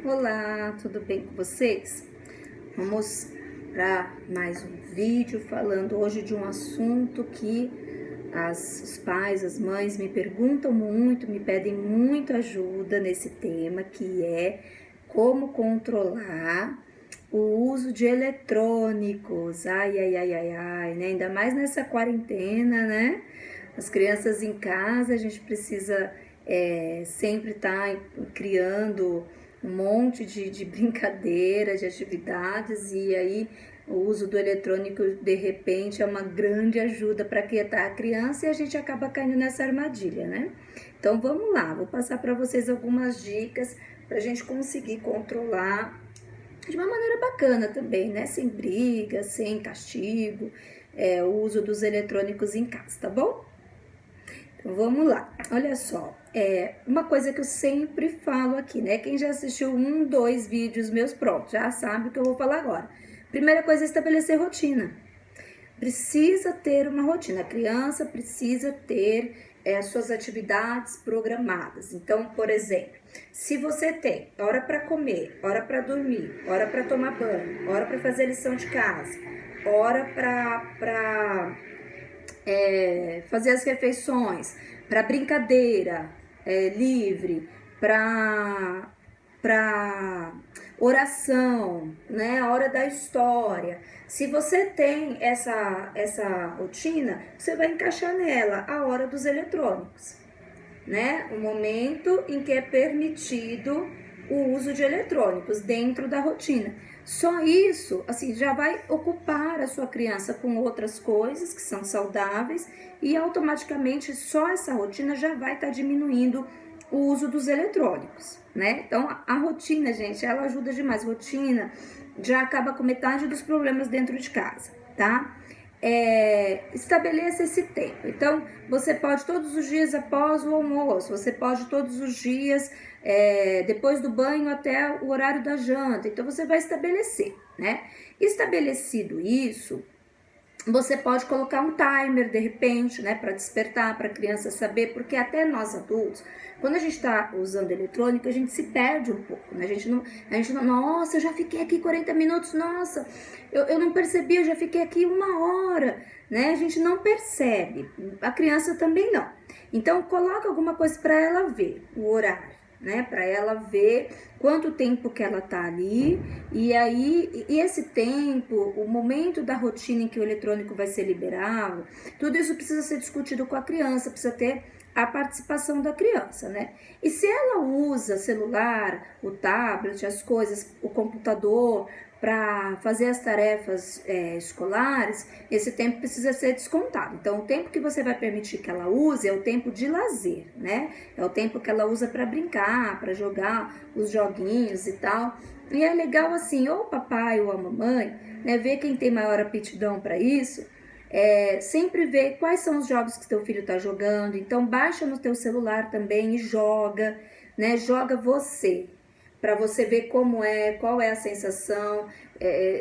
Olá, tudo bem com vocês? Vamos para mais um vídeo falando hoje de um assunto que os pais, as mães me perguntam muito, me pedem muita ajuda nesse tema, que é como controlar o uso de eletrônicos. Ai, né? Ainda mais nessa quarentena, né? As crianças em casa, a gente precisa sempre estar criando um monte de brincadeira, de atividades, e aí o uso do eletrônico de repente é uma grande ajuda para quietar a criança e a gente acaba caindo nessa armadilha, né? Então vamos lá, vou passar para vocês algumas dicas para a gente conseguir controlar de uma maneira bacana também, né? Sem briga, sem castigo, o uso dos eletrônicos em casa, tá bom? Então vamos lá, olha só, uma coisa que eu sempre falo aqui, né? Quem já assistiu 2 vídeos meus, pronto, já sabe o que eu vou falar agora. Primeira coisa é estabelecer rotina. Precisa ter uma rotina, a criança precisa ter as suas atividades programadas. Então, por exemplo, se você tem hora para comer, hora para dormir, hora para tomar banho, hora para fazer lição de casa, hora para fazer as refeições, para brincadeira livre, para oração, né? A hora da história. Se você tem essa rotina, você vai encaixar nela a hora dos eletrônicos, né? O momento em que é permitido o uso de eletrônicos dentro da rotina. Só isso, assim, já vai ocupar a sua criança com outras coisas que são saudáveis e automaticamente só essa rotina já vai estar diminuindo o uso dos eletrônicos, né? Então, a rotina, gente, ela ajuda demais. Rotina já acaba com metade dos problemas dentro de casa, tá? Estabeleça esse tempo. Então, você pode todos os dias após o almoço, você pode todos os dias depois do banho até o horário da janta. Então, você vai estabelecer, né? Estabelecido isso, você pode colocar um timer de repente, né, para despertar, para a criança saber, porque até nós adultos, quando a gente está usando eletrônico, a gente se perde um pouco, né? A gente não, nossa, eu já fiquei aqui 40 minutos, nossa, eu não percebi, eu já fiquei aqui 1 hora, né? A gente não percebe, a criança também não. Então, coloca alguma coisa para ela ver, o horário, né, para ela ver quanto tempo que ela tá ali, e aí esse tempo, o momento da rotina em que o eletrônico vai ser liberado, tudo isso precisa ser discutido com a criança, precisa ter a participação da criança, né? E se ela usa celular, o tablet, as coisas, o computador para fazer as tarefas escolares, esse tempo precisa ser descontado. Então, o tempo que você vai permitir que ela use é o tempo de lazer, né? É o tempo que ela usa para brincar, para jogar os joguinhos e tal. E é legal assim, ou o papai ou a mamãe, né, ver quem tem maior aptidão para isso, sempre ver quais são os jogos que teu filho está jogando. Então, baixa no teu celular também e joga, né? Joga você, para você ver como qual é a sensação,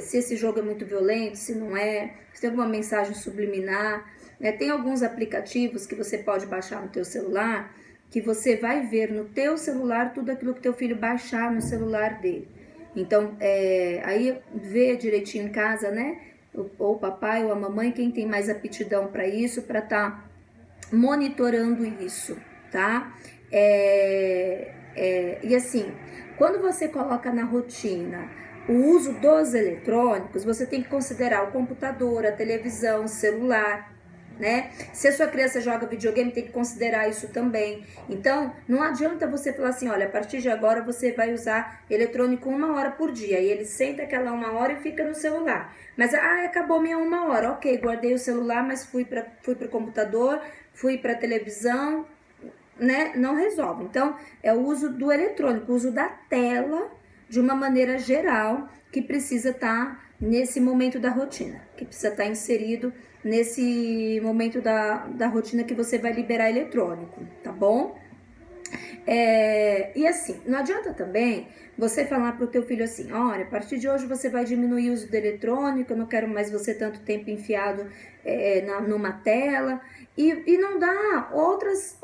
se esse jogo é muito violento, se não é, se tem alguma mensagem subliminar. Tem alguns aplicativos que você pode baixar no teu celular, que você vai ver no teu celular tudo aquilo que teu filho baixar no celular dele. Então, aí vê direitinho em casa, né? Ou o papai ou a mamãe, quem tem mais aptidão para isso, para estar monitorando isso, tá? E assim, quando você coloca na rotina o uso dos eletrônicos, você tem que considerar o computador, a televisão, o celular, né? Se a sua criança joga videogame, tem que considerar isso também. Então, não adianta você falar assim, olha, a partir de agora você vai usar eletrônico 1 hora por dia. E ele senta aquela 1 hora e fica no celular. Mas, acabou minha 1 hora. Ok, guardei o celular, mas fui para o computador, fui para a televisão, né? Não resolve. Então, é o uso do eletrônico, o uso da tela de uma maneira geral, que precisa estar nesse momento da rotina, que precisa estar inserido nesse momento da rotina que você vai liberar eletrônico, tá bom? E assim, não adianta também você falar pro teu filho assim, olha, a partir de hoje você vai diminuir o uso do eletrônico, eu não quero mais você tanto tempo enfiado numa tela, e não dá outras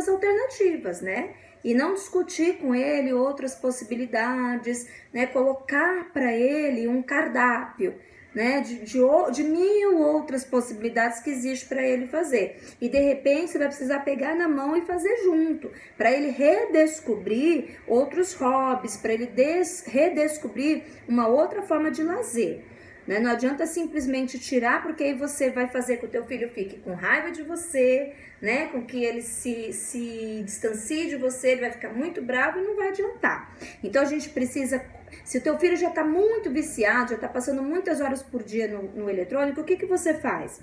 alternativas, né? e não discutir com ele outras possibilidades, né? Colocar para ele um cardápio, né, de mil outras possibilidades que existe para ele fazer. E de repente você vai precisar pegar na mão e fazer junto, para ele redescobrir outros hobbies, para ele redescobrir uma outra forma de lazer. Né? Não adianta simplesmente tirar, porque aí você vai fazer com que o teu filho fique com raiva de você, né? Com que ele se distancie de você, ele vai ficar muito bravo e não vai adiantar. Então a gente precisa, se o teu filho já está muito viciado, já está passando muitas horas por dia no eletrônico, o que que você faz?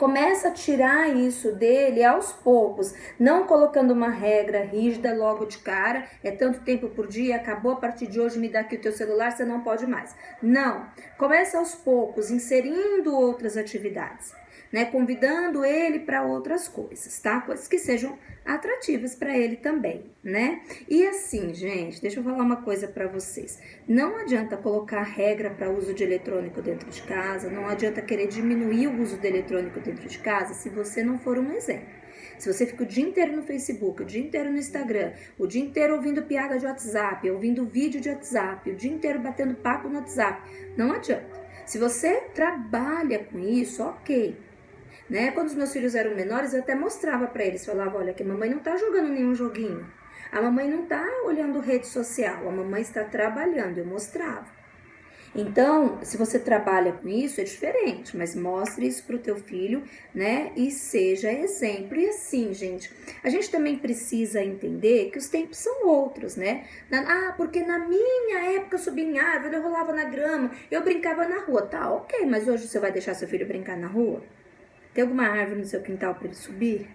Começa a tirar isso dele aos poucos, não colocando uma regra rígida logo de cara, é tanto tempo por dia, acabou, a partir de hoje me dá aqui o teu celular, você não pode mais. Não, começa aos poucos, inserindo outras atividades, né? Convidando ele para outras coisas, tá? Coisas que sejam atrativas para ele também, né? E assim, gente, deixa eu falar uma coisa para vocês. Não adianta colocar regra para uso de eletrônico dentro de casa, não adianta querer diminuir o uso de eletrônico dentro de casa se você não for um exemplo. Se você fica o dia inteiro no Facebook, o dia inteiro no Instagram, o dia inteiro ouvindo piada de WhatsApp, ouvindo vídeo de WhatsApp, o dia inteiro batendo papo no WhatsApp, não adianta. Se você trabalha com isso, ok. Né? Quando os meus filhos eram menores, eu até mostrava para eles, falava, olha, que a mamãe não tá jogando nenhum joguinho, a mamãe não tá olhando rede social, a mamãe está trabalhando, eu mostrava. Então, se você trabalha com isso, é diferente, mas mostre isso pro teu filho, né, e seja exemplo. E assim, gente, a gente também precisa entender que os tempos são outros, né? Porque na minha época eu subia em árvore, eu rolava na grama, eu brincava na rua, tá, ok, mas hoje você vai deixar seu filho brincar na rua? Tem alguma árvore no seu quintal para ele subir?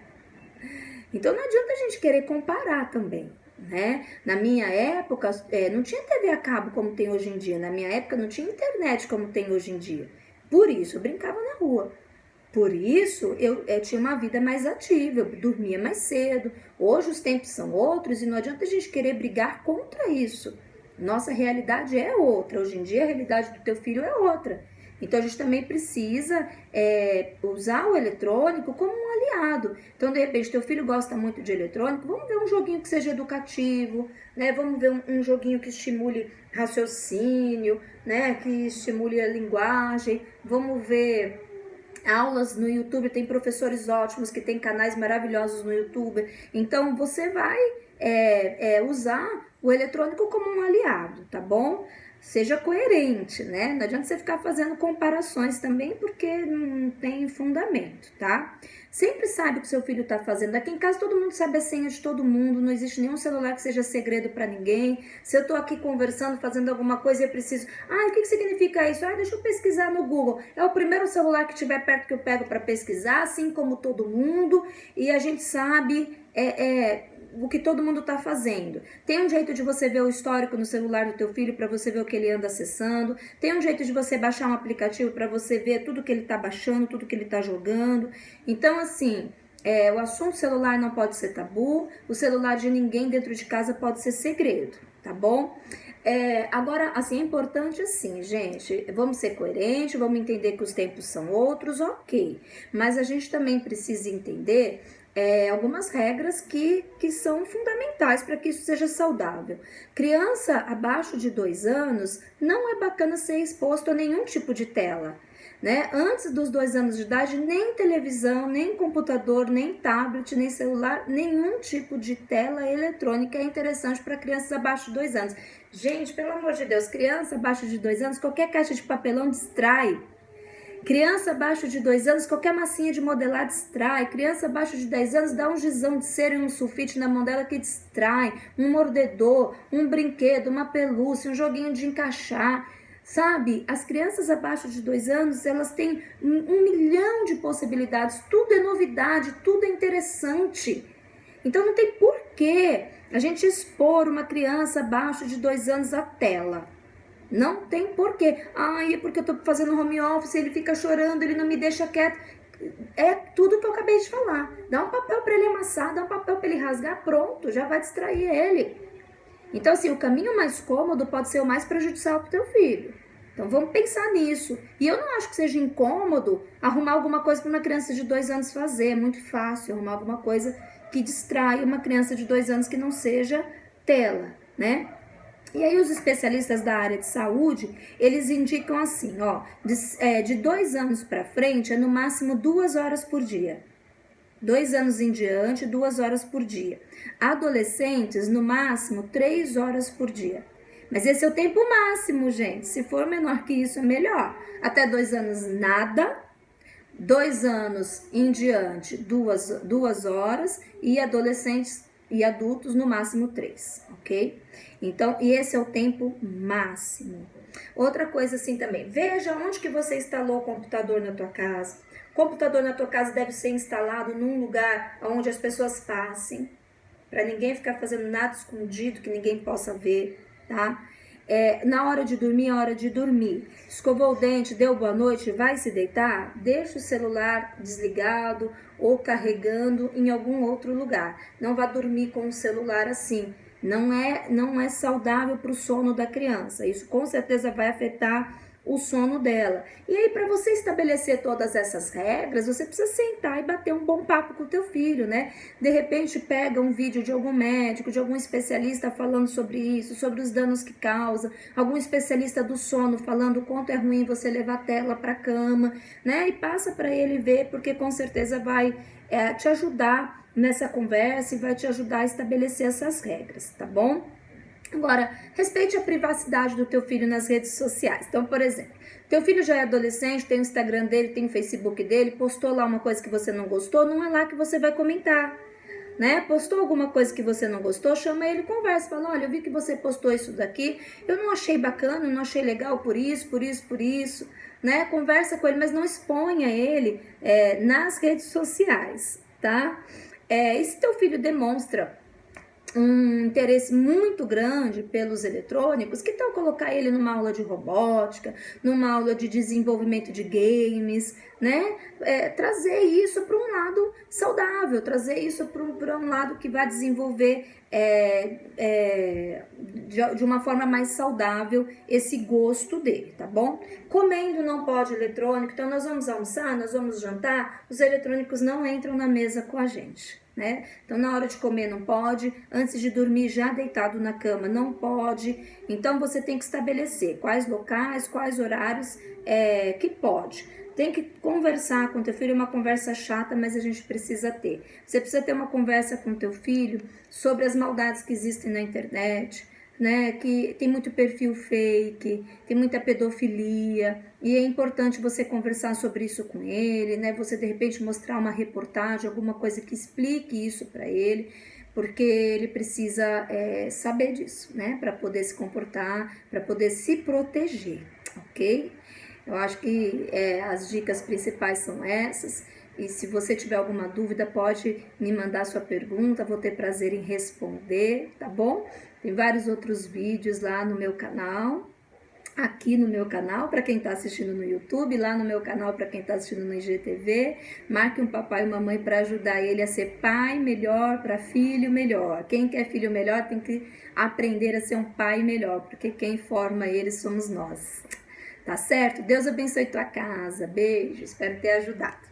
Então não adianta a gente querer comparar também, né? Na minha época, não tinha TV a cabo como tem hoje em dia. Na minha época não tinha internet como tem hoje em dia. Por isso eu brincava na rua. Por isso eu tinha uma vida mais ativa, eu dormia mais cedo. Hoje os tempos são outros e não adianta a gente querer brigar contra isso. Nossa realidade é outra. Hoje em dia a realidade do teu filho é outra. Então, a gente também precisa usar o eletrônico como um aliado. Então, de repente, teu filho gosta muito de eletrônico, vamos ver um joguinho que seja educativo, né? Vamos ver um joguinho que estimule raciocínio, né? Que estimule a linguagem. Vamos ver aulas no YouTube, tem professores ótimos que tem canais maravilhosos no YouTube. Então, você vai usar o eletrônico como um aliado, tá bom? Seja coerente, né? Não adianta você ficar fazendo comparações também, porque não tem fundamento, tá? Sempre sabe o que seu filho tá fazendo. Aqui em casa todo mundo sabe a senha de todo mundo, não existe nenhum celular que seja segredo para ninguém. Se eu tô aqui conversando, fazendo alguma coisa e eu preciso... o que significa isso? Deixa eu pesquisar no Google. É o primeiro celular que tiver perto que eu pego para pesquisar, assim como todo mundo. E a gente sabe... o que todo mundo está fazendo. Tem um jeito de você ver o histórico no celular do teu filho para você ver o que ele anda acessando. Tem um jeito de você baixar um aplicativo para você ver tudo que ele está baixando, tudo que ele está jogando. Então, assim, o assunto celular não pode ser tabu. O celular de ninguém dentro de casa pode ser segredo, tá bom? Agora, assim, é importante assim, gente, vamos ser coerentes, vamos entender que os tempos são outros, ok. Mas a gente também precisa entender... algumas regras que são fundamentais para que isso seja saudável. Criança abaixo de 2 anos, não é bacana ser exposto a nenhum tipo de tela. Né? Antes dos 2 anos de idade, nem televisão, nem computador, nem tablet, nem celular, nenhum tipo de tela eletrônica é interessante para crianças abaixo de 2 anos. Gente, pelo amor de Deus, criança abaixo de 2 anos, qualquer caixa de papelão distrai. Criança abaixo de 2 anos, qualquer massinha de modelar distrai. Criança abaixo de 10 anos, dá um gizão de cera e um sulfite na mão dela que distrai. Um mordedor, um brinquedo, uma pelúcia, um joguinho de encaixar. Sabe, as crianças abaixo de 2 anos, elas têm 1 milhão de possibilidades. Tudo é novidade, tudo é interessante. Então não tem porquê a gente expor uma criança abaixo de 2 anos à tela. Não tem porquê. É porque eu tô fazendo home office, ele fica chorando, ele não me deixa quieto. É tudo que eu acabei de falar. Dá um papel para ele amassar, dá um papel para ele rasgar, pronto, já vai distrair ele. Então, assim, o caminho mais cômodo pode ser o mais prejudicial pro teu filho. Então, vamos pensar nisso. E eu não acho que seja incômodo arrumar alguma coisa para uma criança de 2 anos fazer. É muito fácil arrumar alguma coisa que distrai uma criança de 2 anos que não seja tela, né? E aí os especialistas da área de saúde, eles indicam assim, ó, de 2 anos para frente é no máximo 2 horas por dia. 2 anos em diante, 2 horas por dia. Adolescentes, no máximo, 3 horas por dia. Mas esse é o tempo máximo, gente. Se for menor que isso, é melhor. Até 2 anos, nada. 2 anos em diante, 2 horas. E adolescentes e adultos, no máximo 3, ok? Então, e esse é o tempo máximo. Outra coisa assim também, veja onde que você instalou o computador na tua casa. O computador na tua casa deve ser instalado num lugar onde as pessoas passem, para ninguém ficar fazendo nada escondido que ninguém possa ver, tá? Na hora de dormir, é hora de dormir. Escovou o dente, deu boa noite, vai se deitar, deixa o celular desligado ou carregando em algum outro lugar. Não vá dormir com o celular assim. Não é saudável para o sono da criança. Isso com certeza vai afetar o sono dela. E aí, para você estabelecer todas essas regras, você precisa sentar e bater um bom papo com o teu filho, né? De repente, pega um vídeo de algum médico, de algum especialista falando sobre isso, sobre os danos que causa, algum especialista do sono falando o quanto é ruim você levar a tela para a cama, né? E passa para ele ver, porque com certeza vai te ajudar nessa conversa e vai te ajudar a estabelecer essas regras, tá bom? Agora, respeite a privacidade do teu filho nas redes sociais. Então, por exemplo, teu filho já é adolescente, tem o Instagram dele, tem o Facebook dele, postou lá uma coisa que você não gostou, não é lá que você vai comentar, né? Postou alguma coisa que você não gostou, chama ele, conversa, fala, olha, eu vi que você postou isso daqui, eu não achei bacana, não achei legal por isso, né? Conversa com ele, mas não exponha ele nas redes sociais, tá? E se teu filho demonstra um interesse muito grande pelos eletrônicos, que tal colocar ele numa aula de robótica, numa aula de desenvolvimento de games, né? Trazer isso para um lado saudável, trazer isso para um lado que vai desenvolver de uma forma mais saudável esse gosto dele, tá bom? Comendo não pode eletrônico, então nós vamos almoçar, nós vamos jantar, os eletrônicos não entram na mesa com a gente, né? Então, na hora de comer não pode, antes de dormir já deitado na cama não pode. Então, você tem que estabelecer quais locais, quais horários que pode. Tem que conversar com teu filho, é uma conversa chata, mas a gente precisa ter. Você precisa ter uma conversa com teu filho sobre as maldades que existem na internet, né, que tem muito perfil fake, tem muita pedofilia, e é importante você conversar sobre isso com ele, né, você de repente mostrar uma reportagem, alguma coisa que explique isso para ele, porque ele precisa saber disso, né, para poder se comportar, para poder se proteger, ok? Eu acho que as dicas principais são essas. E se você tiver alguma dúvida, pode me mandar sua pergunta, vou ter prazer em responder, tá bom? Tem vários outros vídeos lá no meu canal, aqui no meu canal, para quem está assistindo no YouTube, lá no meu canal para quem está assistindo no IGTV. Marque um papai e mamãe para ajudar ele a ser pai melhor, para filho melhor. Quem quer filho melhor tem que aprender a ser um pai melhor, porque quem forma ele somos nós. Tá certo? Deus abençoe tua casa. Beijo, espero ter ajudado.